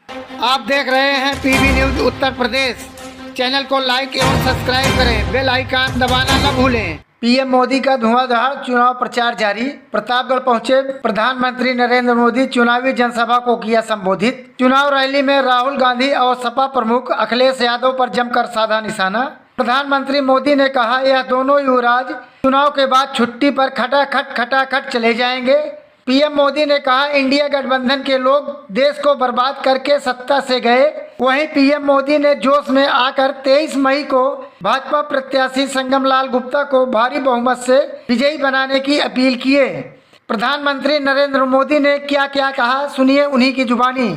आप देख रहे हैं PB news Uttar Pradesh. Channel को लाइक एवं सब्सक्राइब करें, बेल आइकन दबाना न भूलें। पीएम मोदी का धुआंधार चुनाव प्रचार जारी। प्रतापगढ़ पहुंचे प्रधानमंत्री नरेंद्र मोदी, चुनावी जनसभा को किया संबोधित। चुनाव रैली में राहुल गांधी और सपा प्रमुख अखिलेश यादव पर जमकर साधा निशाना। प्रधानमंत्री मोदी ने कहा, यह दोनों युवराज चुनाव के बाद छुट्टी पर खटाखट चले जाएंगे। पीएम मोदी ने कहा, इंडिया गठबंधन के लोग देश को बर्बाद करके सत्ता से गए। वहीं पीएम मोदी ने जोश में आकर 23 मई को भाजपा प्रत्याशी संगम लाल गुप्ता को भारी बहुमत से विजयी बनाने की अपील की है। प्रधानमंत्री नरेंद्र मोदी ने क्या क्या कहा, सुनिए उन्हीं की जुबानी।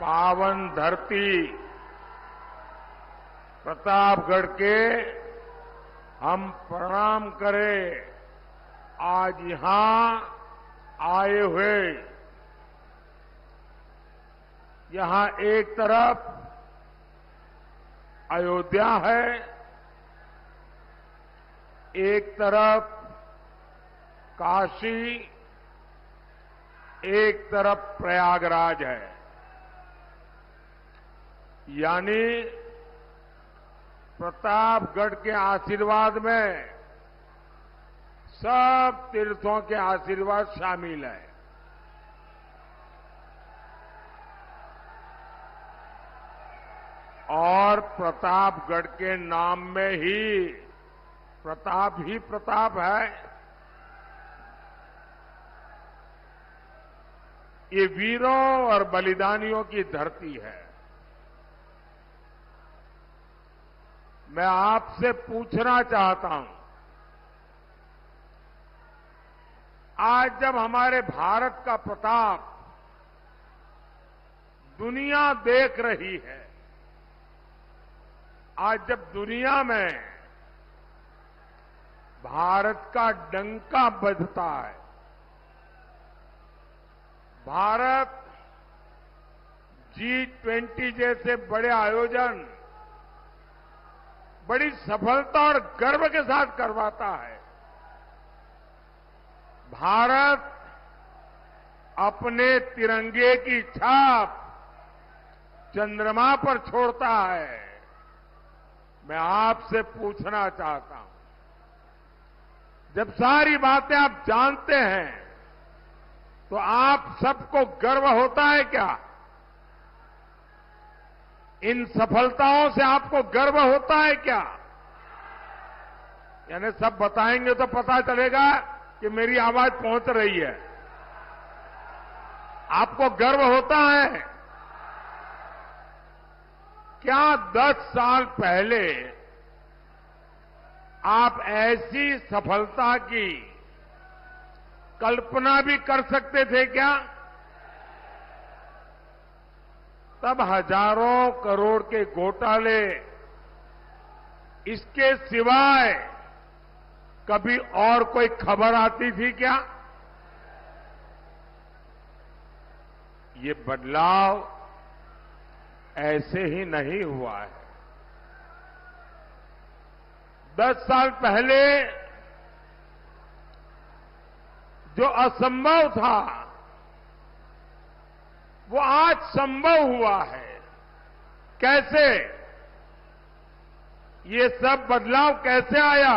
पावन धरती प्रतापगढ़ के हम प्रणाम करें। आज यहां आए हुए, यहां एक तरफ अयोध्या है, एक तरफ काशी, एक तरफ प्रयागराज है। यानी प्रतापगढ़ के आशीर्वाद में सब तीर्थों के आशीर्वाद शामिल है। और प्रतापगढ़ के नाम में ही प्रताप है। ये वीरों और बलिदानियों की धरती है। मैं आपसे पूछना चाहता हूं, आज जब हमारे भारत का प्रताप दुनिया देख रही है, आज जब दुनिया में भारत का डंका बजता है, भारत G20 जैसे बड़े आयोजन बड़ी सफलता और गर्व के साथ करवाता है, भारत अपने तिरंगे की छाप चंद्रमा पर छोड़ता है। मैं आपसे पूछना चाहता हूं, जब सारी बातें आप जानते हैं तो आप सबको गर्व होता है क्या? इन सफलताओं से आपको गर्व होता है क्या? यानी सब बताएंगे तो पता चलेगा कि मेरी आवाज पहुंच रही है। आपको गर्व होता है क्या? 10 साल पहले आप ऐसी सफलता की कल्पना भी कर सकते थे क्या? तब हजारों करोड़ के घोटाले, इसके सिवाय कभी और कोई खबर आती थी क्या? ये बदलाव ऐसे ही नहीं हुआ है। 10 साल पहले जो असंभव था वो आज संभव हुआ है। कैसे? ये सब बदलाव कैसे आया?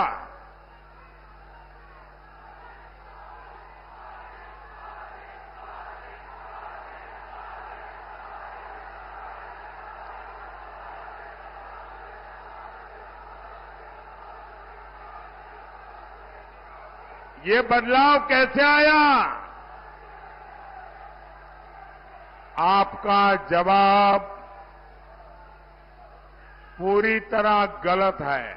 ये बदलाव कैसे आया? आपका जवाब पूरी तरह गलत है।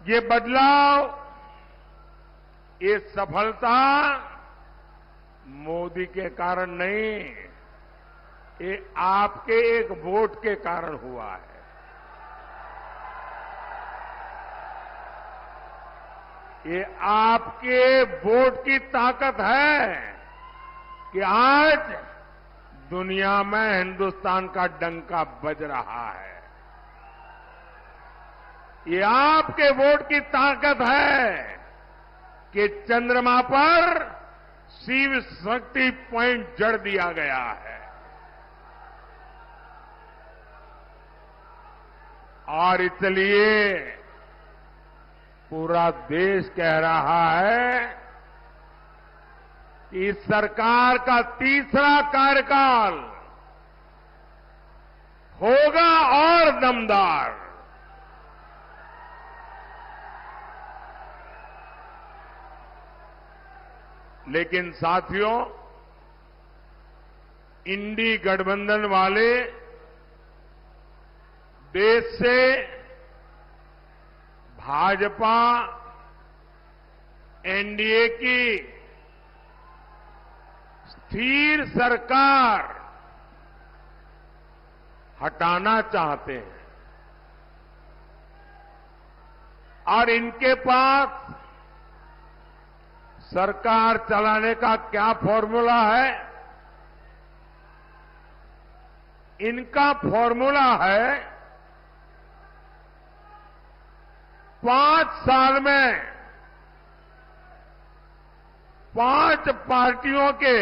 ये बदलाव, ये सफलता मोदी के कारण नहीं, ये आपके एक वोट के कारण हुआ है। ये आपके वोट की ताकत है कि आज दुनिया में हिंदुस्तान का डंका बज रहा है। ये आपके वोट की ताकत है कि चंद्रमा पर शिव शक्ति पॉइंट जड़ दिया गया है और इसलिए पूरा देश कह रहा है कि इस सरकार का तीसरा कार्यकाल होगा और दमदार। लेकिन साथियों, इंडी गठबंधन वाले देश से भाजपा एनडीए की स्थिर सरकार हटाना चाहते हैं और इनके पास सरकार चलाने का क्या फॉर्मूला है? इनका फॉर्मूला है 5 साल में 5 पार्टियों के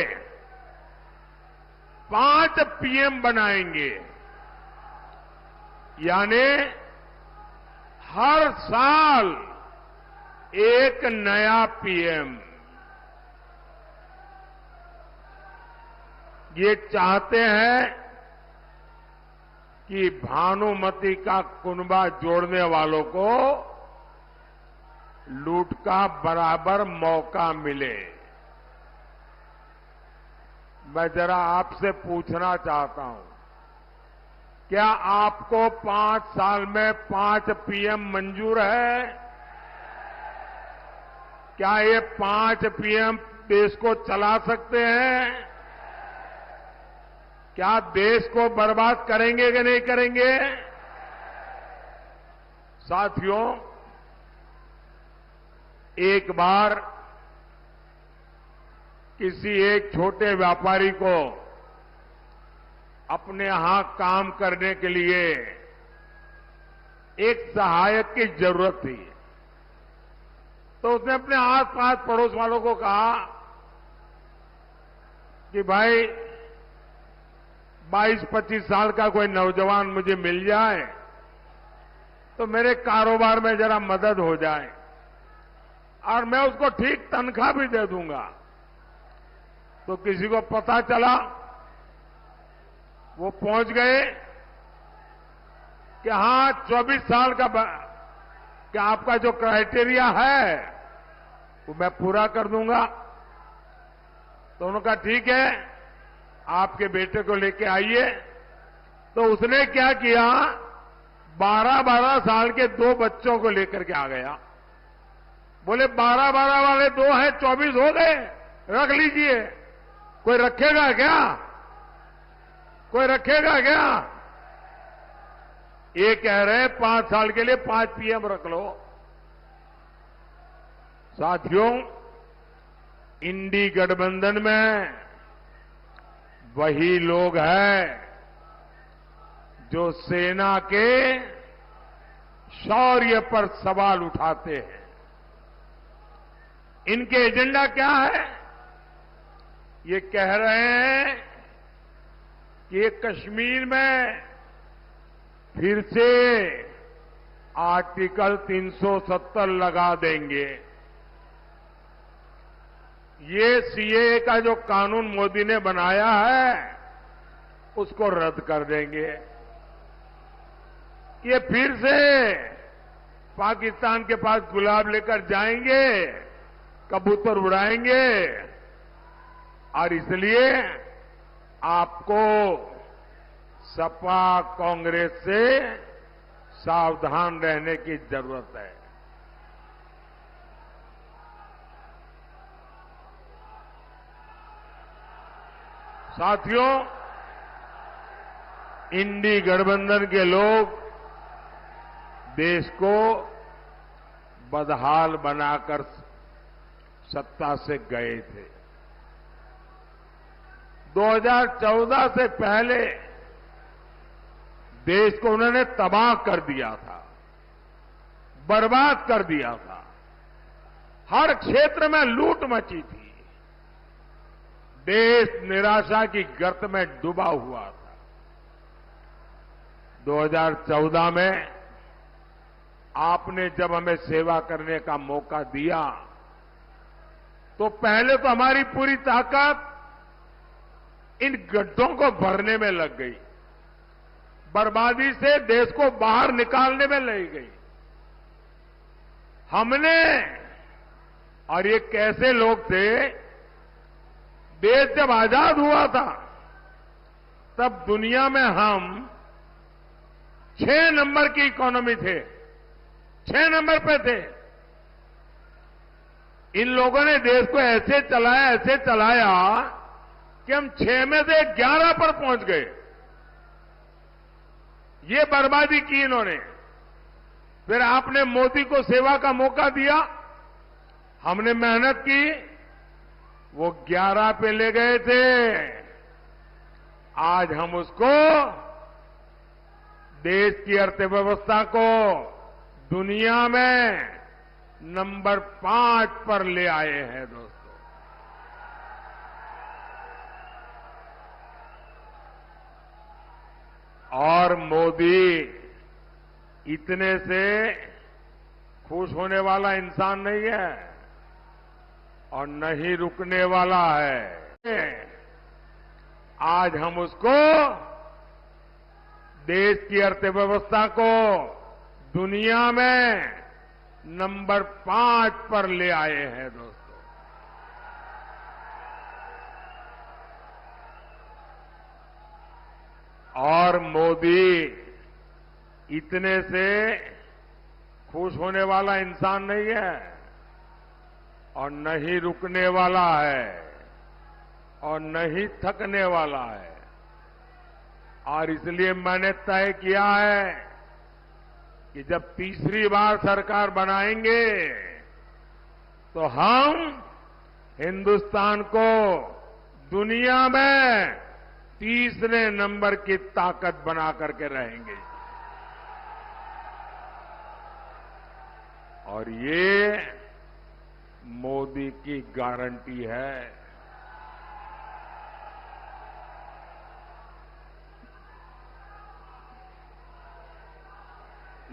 5 पीएम बनाएंगे, यानी हर साल एक नया पीएम। ये चाहते हैं कि भानुमति का कुनबा जोड़ने वालों को लूट का बराबर मौका मिले। मैं जरा आपसे पूछना चाहता हूं, क्या आपको 5 साल में 5 पीएम मंजूर है? क्या ये 5 पीएम देश को चला सकते हैं? क्या देश को बर्बाद करेंगे कि नहीं करेंगे? साथियों, एक बार किसी एक छोटे व्यापारी को अपने यहां काम करने के लिए एक सहायक की जरूरत थी, तो उसने अपने आस-पास पड़ोस वालों को कहा कि भाई 22-25 साल का कोई नौजवान मुझे मिल जाए तो मेरे कारोबार में जरा मदद हो जाए और मैं उसको ठीक तनख्वाह भी दे दूंगा। तो किसी को पता चला, वो पहुंच गए कि हां 24 साल का क्या आपका जो क्राइटेरिया है वो मैं पूरा कर दूंगा। तो उन्होंने कहा ठीक है, आपके बेटे को लेके आइए। तो उसने क्या किया, 12-12 साल के 2 बच्चों को लेकर के आ गया। बोले 12-12 वाले 2 हैं, 24 हो गए, रख लीजिए। कोई रखेगा क्या? कोई रखेगा क्या? ये कह रहे 5 साल के लिए 5 पीएम रख लो। साथियों, इंडी गठबंधन में वही लोग हैं जो सेना के शौर्य पर सवाल उठाते हैं। इनके एजेंडा क्या है? ये कह रहे हैं कि ये कश्मीर में फिर से आर्टिकल 370 लगा देंगे। ये सीएए का जो कानून मोदी ने बनाया है उसको रद्द कर देंगे। ये फिर से पाकिस्तान के पास गुलाब लेकर जाएंगे, कबूतर उड़ाएंगे और इसलिए आपको सपा कांग्रेस से सावधान रहने की जरूरत है। साथियों, इंडी गठबंधन के लोग देश को बदहाल बनाकर सत्ता से गए थे। 2014 से पहले देश को उन्होंने तबाह कर दिया था, बर्बाद कर दिया था। हर क्षेत्र में लूट मची थी। देश निराशा की गर्त में डूबा हुआ था। 2014 में आपने जब हमें सेवा करने का मौका दिया तो पहले तो हमारी पूरी ताकत इन गड्ढों को भरने में लग गई, बर्बादी से देश को बाहर निकालने में लग गई। हमने, और ये कैसे लोग थे, देश जब आजाद हुआ था तब दुनिया में हम 6 नंबर की इकोनॉमी थे, 6 नंबर पे थे। इन लोगों ने देश को ऐसे चलाया कि हम 6 में से 11 पर पहुंच गए। ये बर्बादी की इन्होंने। फिर आपने मोदी को सेवा का मौका दिया, हमने मेहनत की, वो 11 पे ले गए थे। आज हम उसको, देश की अर्थव्यवस्था को दुनिया में नंबर 5 पर ले आए हैं दोस्तों। और मोदी इतने से खुश होने वाला इंसान नहीं है और न ही रुकने वाला है। आज हम उसको, देश की अर्थव्यवस्था को दुनिया में नंबर 5 पर ले आए हैं दोस्तों। और मोदी इतने से खुश होने वाला इंसान नहीं है और न ही रुकने वाला है और न ही थकने वाला है। और इसलिए मैंने तय किया है कि जब तीसरी बार सरकार बनाएंगे तो हम हिंदुस्तान को दुनिया में तीसरे नंबर की ताकत बना करके रहेंगे। और ये मोदी की गारंटी है।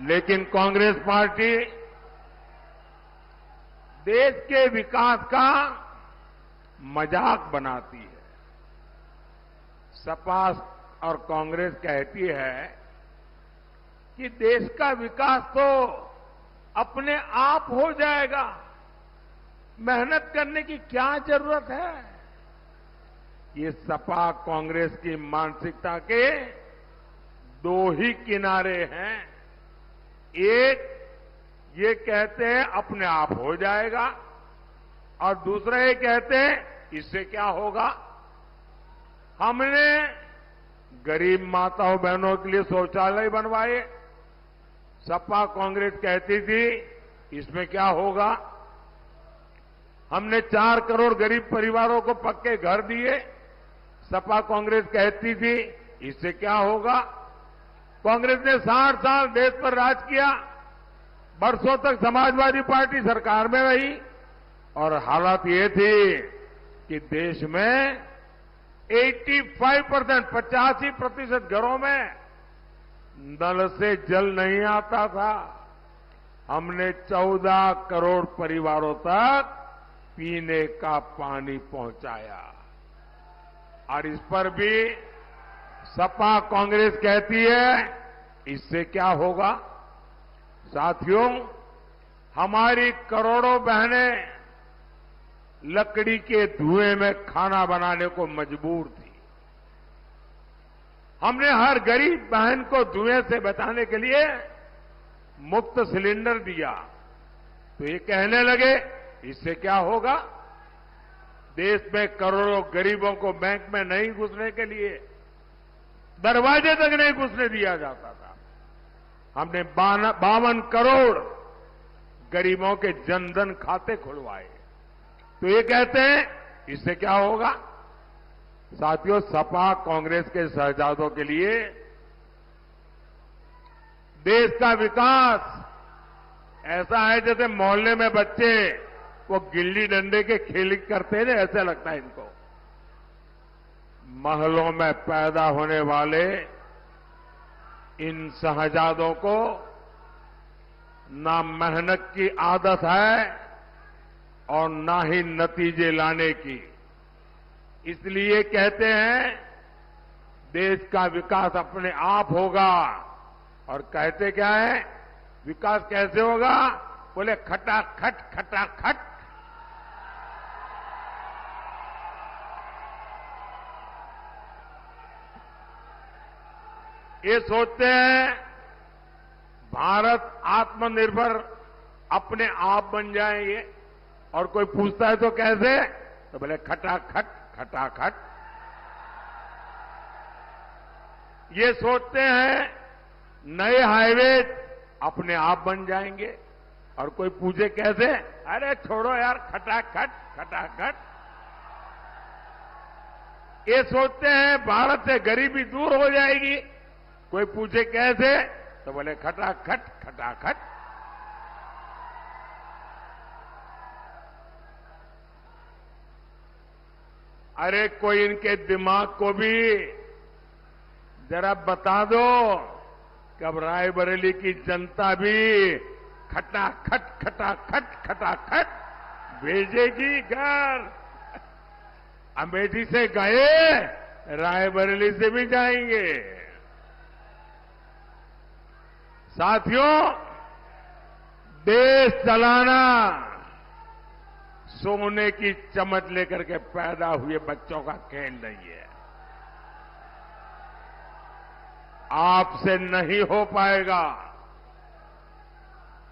लेकिन कांग्रेस पार्टी देश के विकास का मजाक बनाती है। सपा और कांग्रेस कहती है कि देश का विकास तो अपने आप हो जाएगा, मेहनत करने की क्या जरूरत है। ये सपा कांग्रेस की मानसिकता के 2 ही किनारे हैं। एक, ये कहते हैं अपने आप हो जाएगा, और दूसरा ये कहते हैं इससे क्या होगा। हमने गरीब माताओं बहनों के लिए शौचालय बनवाए, सपा कांग्रेस कहती थी इसमें क्या होगा। हमने 4 करोड़ गरीब परिवारों को पक्के घर दिए, सपा कांग्रेस कहती थी इससे क्या होगा। कांग्रेस ने 60 साल देश पर राज किया, बरसों तक समाजवादी पार्टी सरकार में रही, और हालात ये थी कि देश में 85% घरों में नल से जल नहीं आता था। हमने 14 करोड़ परिवारों तक पीने का पानी पहुंचाया। और इस पर भी सपा कांग्रेस कहती है इससे क्या होगा। साथियों, हमारी करोड़ों बहनें लकड़ी के धुएं में खाना बनाने को मजबूर थी। हमने हर गरीब बहन को धुएं से बचाने के लिए मुफ्त सिलेंडर दिया। तो ये कहने लगे इससे क्या होगा। देश में करोड़ों गरीबों को बैंक में नहीं घुसने के लिए दरवाजे तक नहीं घुसने दिया जाता था। हमने 52 करोड़ गरीबों के जनधन खाते खुलवाए। तो ये कहते हैं इससे क्या होगा। साथियों, सपा कांग्रेस के शहजादों के लिए देश का विकास ऐसा है जैसे मोहल्ले में बच्चे वो गिल्ली डंडे के खेल करते हैं, ऐसा लगता है इनको। महलों में पैदा होने वाले इन शहजादों को ना मेहनत की आदत है और ना ही नतीजे लाने की। इसलिए कहते हैं देश का विकास अपने आप होगा। और कहते क्या है, विकास कैसे होगा? बोले खटाखट खटाखट। ये सोचते हैं भारत आत्मनिर्भर अपने आप बन जाएंगे, और कोई पूछता है तो कैसे, तो बोले खटाखट खटाखट। ये सोचते हैं नए हाईवे अपने आप बन जाएंगे, और कोई पूछे कैसे, अरे छोड़ो यार खटाखट खटाखट। ये सोचते हैं भारत से गरीबी दूर हो जाएगी, कोई पूछे कैसे, तो बोले खटाखट खटाखट। अरे कोई इनके दिमाग को भी जरा बता दो कि अब रायबरेली की जनता भी खटाखट खटाखट खटाखट भेजेगी घर। अमेठी से गए, रायबरेली से भी जाएंगे। साथियों, देश चलाना सोने की चमच लेकर के पैदा हुए बच्चों का खेल नहीं है। आपसे नहीं हो पाएगा,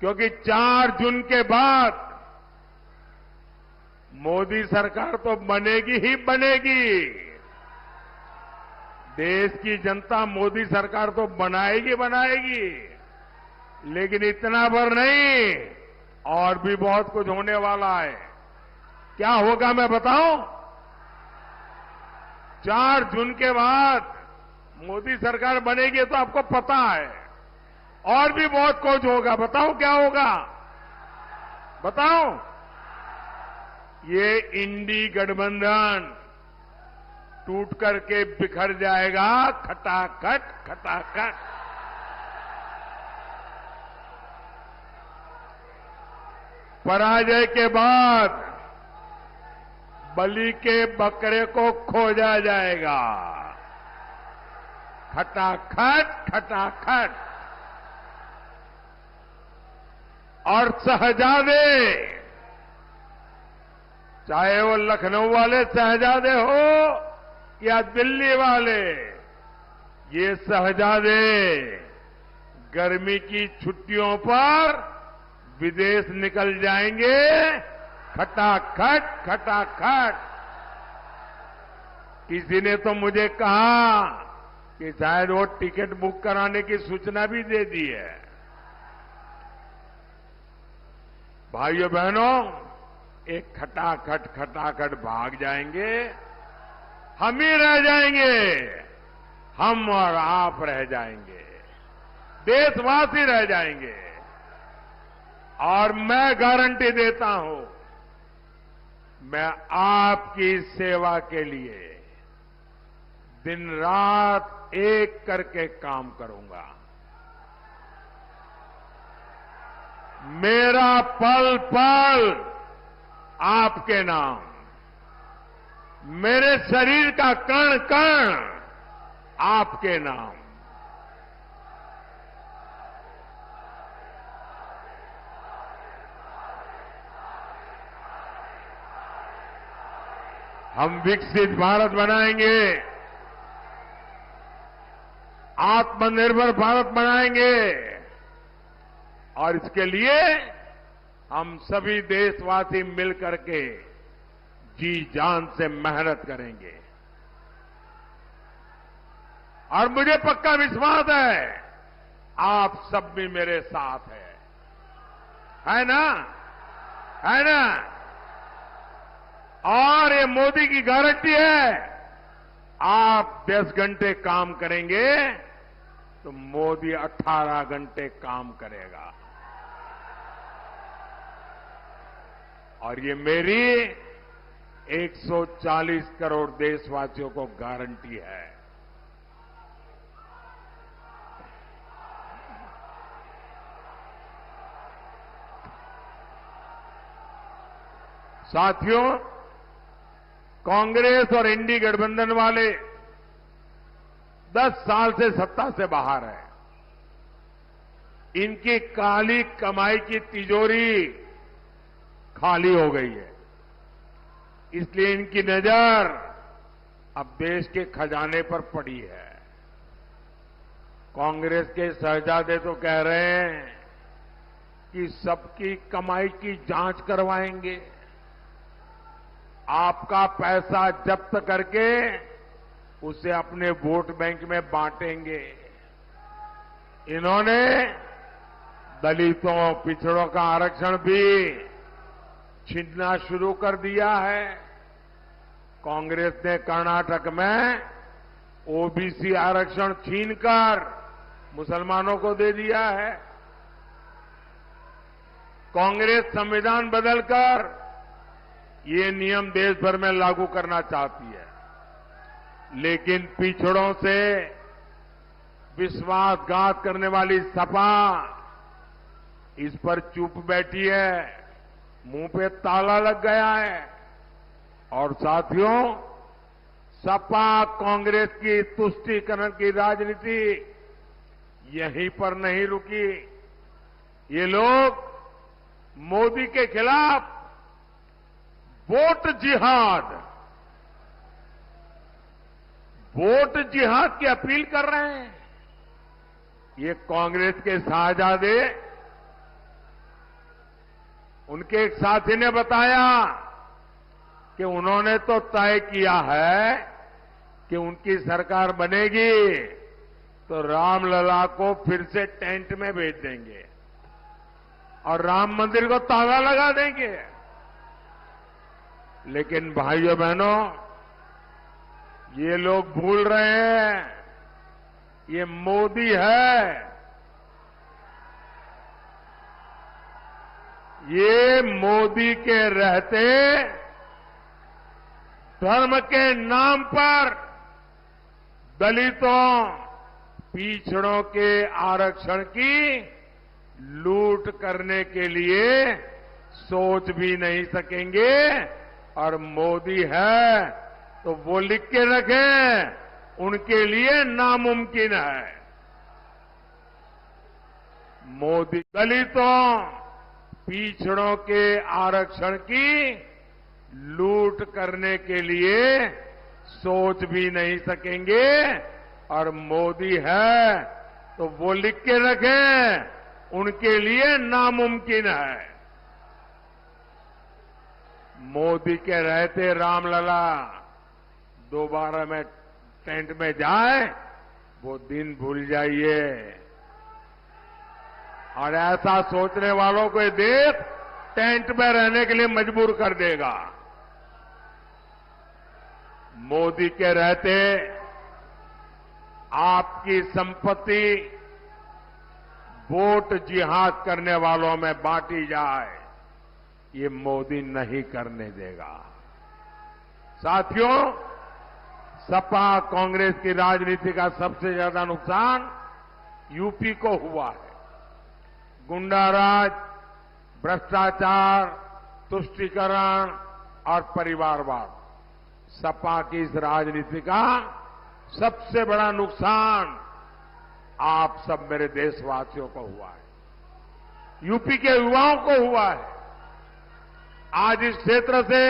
क्योंकि 4 जून के बाद मोदी सरकार तो बनेगी ही बनेगी। देश की जनता मोदी सरकार तो बनाएगी बनाएगी, लेकिन इतना भर नहीं, और भी बहुत कुछ होने वाला है। क्या होगा मैं बताऊं? 4 जून के बाद मोदी सरकार बनेगी तो आपको पता है, और भी बहुत कुछ होगा। बताऊं क्या होगा? बताऊं? ये इंडी गठबंधन टूट करके बिखर जाएगा, खटाखट खटाखट। पराजय के बाद बलि के बकरे को खोजा जाएगा, खटाखट खटाखट। और शहजादे, चाहे वो लखनऊ वाले शहजादे हो या दिल्ली वाले, ये शहजादे गर्मी की छुट्टियों पर विदेश निकल जाएंगे, खटाखट खटाखट। किसी ने तो मुझे कहा कि शायद वो टिकट बुक कराने की सूचना भी दे दी है। भाइयों बहनों, एक खटाखट खटाखट भाग जाएंगे, हम ही रह जाएंगे, हम और आप रह जाएंगे, देशवासी रह जाएंगे। और मैं गारंटी देता हूं, मैं आपकी सेवा के लिए दिन रात एक करके काम करूंगा। मेरा पल पल आपके नाम, मेरे शरीर का कण कण आपके नाम। हम विकसित भारत बनाएंगे, आत्मनिर्भर भारत बनाएंगे, और इसके लिए हम सभी देशवासी मिलकर के जी जान से मेहनत करेंगे। और मुझे पक्का विश्वास है आप सब भी मेरे साथ है ना? है ना? और ये मोदी की गारंटी है, आप 10 घंटे काम करेंगे तो मोदी 18 घंटे काम करेगा। और ये मेरी 140 करोड़ देशवासियों को गारंटी है। साथियों, कांग्रेस और एनडीए गठबंधन वाले 10 साल से सत्ता से बाहर है। इनकी काली कमाई की तिजोरी खाली हो गई है, इसलिए इनकी नजर अब देश के खजाने पर पड़ी है। कांग्रेस के शहजादे तो कह रहे हैं कि सबकी कमाई की जांच करवाएंगे, आपका पैसा जब्त करके उसे अपने वोट बैंक में बांटेंगे। इन्होंने दलितों, पिछड़ों का आरक्षण भी छीनना शुरू कर दिया है। कांग्रेस ने कर्नाटक में ओबीसी आरक्षण छीनकर मुसलमानों को दे दिया है। कांग्रेस संविधान बदलकर ये नियम देश भर में लागू करना चाहती है, लेकिन पिछड़ों से विश्वासघात करने वाली सपा इस पर चुप बैठी है, मुंह पे ताला लग गया है। और साथियों, सपा कांग्रेस की तुष्टीकरण की राजनीति यहीं पर नहीं रुकी। ये लोग मोदी के खिलाफ वोट जिहाद की अपील कर रहे हैं। ये कांग्रेस के शाहजादे, उनके एक साथी ने बताया कि उन्होंने तो तय किया है कि उनकी सरकार बनेगी तो रामलला को फिर से टेंट में भेज देंगे और राम मंदिर को ताला लगा देंगे। लेकिन भाइयों बहनों, ये लोग भूल रहे हैं ये मोदी है, ये मोदी के रहते धर्म के नाम पर दलितों, पिछड़ों के आरक्षण की लूट करने के लिए सोच भी नहीं सकेंगे। और मोदी है तो वो लिख के रखें, उनके लिए नामुमकिन है। मोदी दलितों, पिछड़ों के आरक्षण की लूट करने के लिए सोच भी नहीं सकेंगे। और मोदी है तो वो लिख के रखें, उनके लिए नामुमकिन है। मोदी के रहते रामलला दोबारा में टेंट में जाए, वो दिन भूल जाइए। और ऐसा सोचने वालों को ये देश टेंट में रहने के लिए मजबूर कर देगा। मोदी के रहते आपकी संपत्ति वोट जिहाद करने वालों में बांटी जाए, ये मोदी नहीं करने देगा। साथियों, सपा कांग्रेस की राजनीति का सबसे ज्यादा नुकसान यूपी को हुआ है। गुंडाराज, भ्रष्टाचार, तुष्टीकरण और परिवारवाद, सपा की इस राजनीति का सबसे बड़ा नुकसान आप सब मेरे देशवासियों को हुआ है, यूपी के युवाओं को हुआ है। आज इस क्षेत्र से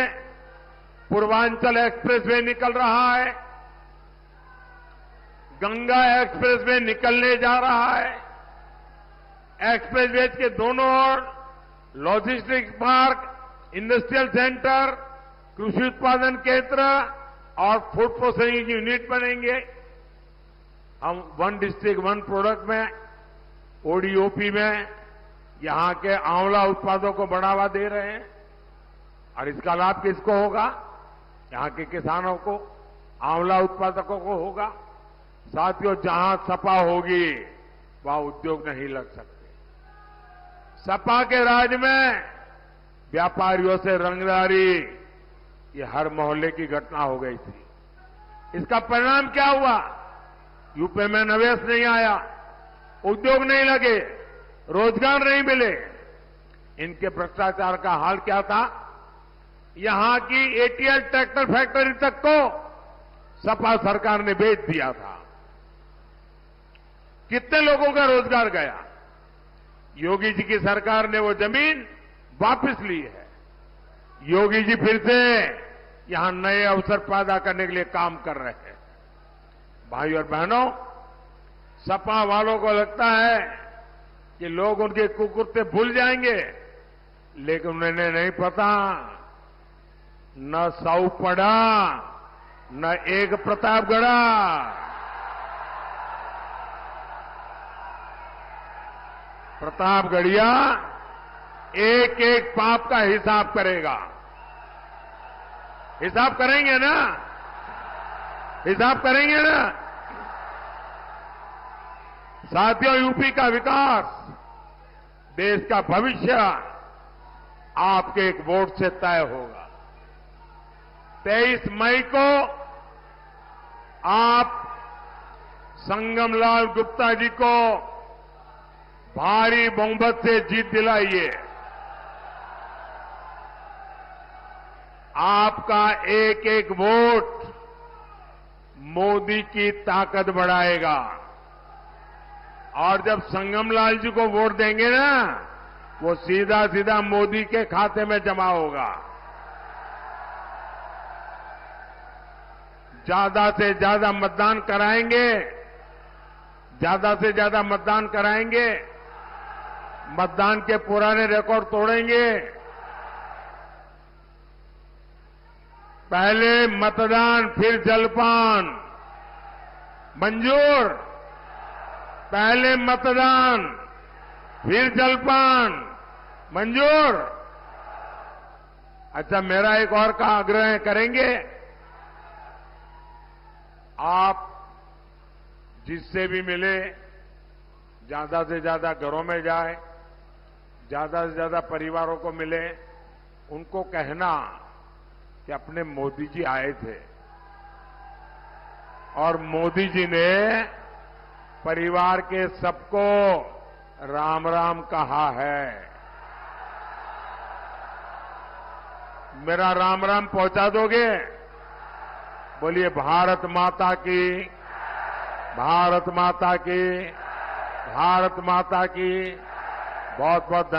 पूर्वांचल एक्सप्रेसवे निकल रहा है, गंगा एक्सप्रेसवे निकलने जा रहा है। एक्सप्रेसवे के दोनों ओर लॉजिस्टिक्स पार्क, इंडस्ट्रियल सेंटर, कृषि उत्पादन केंद्र और फूड प्रोसेसिंग यूनिट बनेंगे। हम वन डिस्ट्रिक्ट वन प्रोडक्ट में, ओडीओपी में यहां के आंवला उत्पादों को बढ़ावा दे रहे हैं। और इसका लाभ किसको होगा? यहां के किसानों को, आंवला उत्पादकों को होगा। साथियों, जहां सपा होगी वहां उद्योग नहीं लग सकते। सपा के राज में व्यापारियों से रंगदारी, ये हर मोहल्ले की घटना हो गई थी। इसका परिणाम क्या हुआ? यूपी में निवेश नहीं आया, उद्योग नहीं लगे, रोजगार नहीं मिले। इनके भ्रष्टाचार का हाल क्या था? यहां की एटीएल ट्रैक्टर फैक्ट्री तक को सपा सरकार ने बेच दिया था। कितने लोगों का रोजगार गया? योगी जी की सरकार ने वो जमीन वापस ली है। योगी जी फिर से यहां नए अवसर पैदा करने के लिए काम कर रहे हैं। भाई और बहनों, सपा वालों को लगता है कि लोग उनके कुकुरते भूल जाएंगे, लेकिन उन्हें नहीं पता, न साऊ पड़ा न एक प्रतापगढ़ा। प्रतापगढ़िया एक एक पाप का हिसाब करेगा। हिसाब करेंगे ना? हिसाब करेंगे ना? साथियों, यूपी का विकास, देश का भविष्य आपके एक वोट से तय होगा। 23 मई को आप संगमलाल गुप्ता जी को भारी बहुमत से जीत दिलाइए। आपका एक एक वोट मोदी की ताकत बढ़ाएगा। और जब संगमलाल जी को वोट देंगे ना, वो सीधा सीधा मोदी के खाते में जमा होगा। ज्यादा से ज्यादा मतदान कराएंगे, ज्यादा से ज्यादा मतदान कराएंगे, मतदान के पुराने रिकॉर्ड तोड़ेंगे। पहले मतदान फिर जलपान मंजूर। पहले मतदान फिर जलपान मंजूर। अच्छा, मेरा एक और का आग्रह करेंगे, आप जिससे भी मिले ज्यादा से ज्यादा घरों में जाए, ज्यादा से ज्यादा परिवारों को मिले, उनको कहना कि अपने मोदी जी आए थे और मोदी जी ने परिवार के सबको राम राम कहा है। मेरा राम राम पहुंचा दोगे? बोलिए भारत माता की, भारत माता की, भारत माता की। बहुत बहुत धन्यवाद।